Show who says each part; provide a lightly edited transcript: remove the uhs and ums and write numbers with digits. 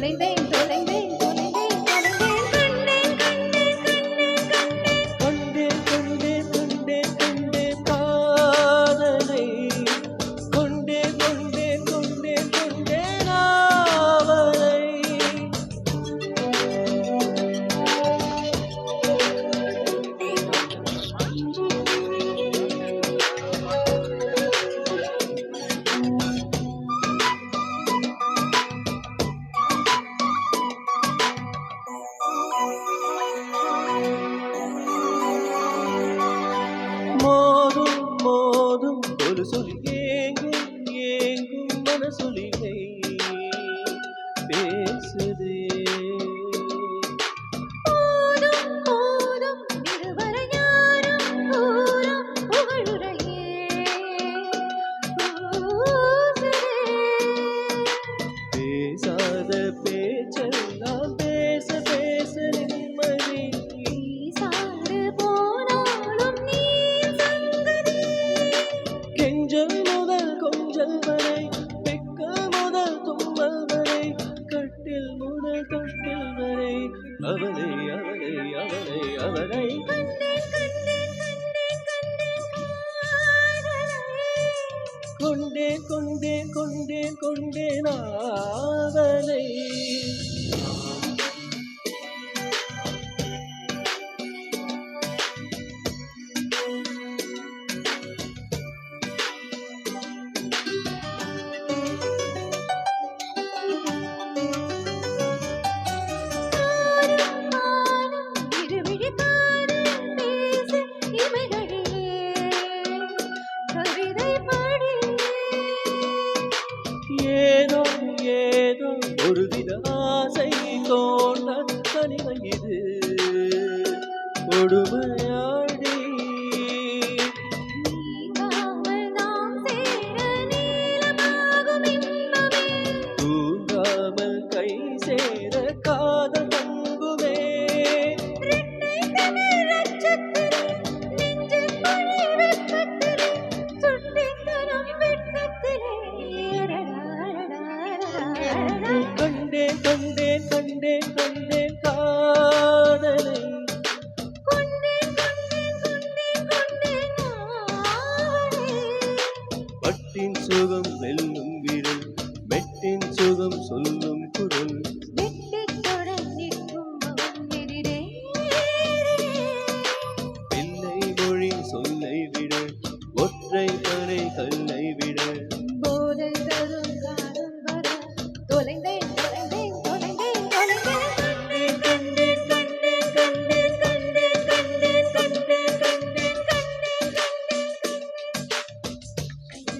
Speaker 1: தொலைந்தேன் தொலைந்தேன் தொலைந்தேன் தொலைந்தேன் கண்டேன் கண்டேன் கண்டேன்
Speaker 2: கொண்டேன் கொண்டேன் கொண்டேன் காதலை கொண்டேன் கொண்டேன் கொண்டேன் கொண்டேன் ஆவலை மோதும் மோதும் ஒரு சொல்லி ஏங்கும் ஏங்கும் மனசொலிகை பேசுதே
Speaker 1: போதும் போதும் இதுவரை யாரும் கூறும் புகழுரையே கூசுதே
Speaker 2: பேசாத பேச்செல்லாம் பேச பேச நிம்மதி
Speaker 1: சாடு போனாலும் நீ சங்கதி
Speaker 2: கெஞ்சல் முதல் கொஞ்சல் வரை பெக்கல் முதல் தும்மல் வரை கட்டில் முதல் தொட்டில் வரை அவளை அவளை அவளை அவளை
Speaker 1: கண்டேன் கண்டேன் கண்டேன் கண்டேன் காதலை
Speaker 2: கொண்டேன் கொண்டேன் கொண்டேன் கொண்டேன் ஆவலை ஏதோ ஏதோ ஒருவித ஆசை தோன்ற தனிமை இது கொடுமையாடி தூங்காமல் கை சேர காதல் தங்குமே கண்டேன் கண்டேன் கண்டேன் கண்டேன் காதலை பட்டின் சுகம் வெல்லும் விரல் மெட்டின் சுகம் சொல்லும்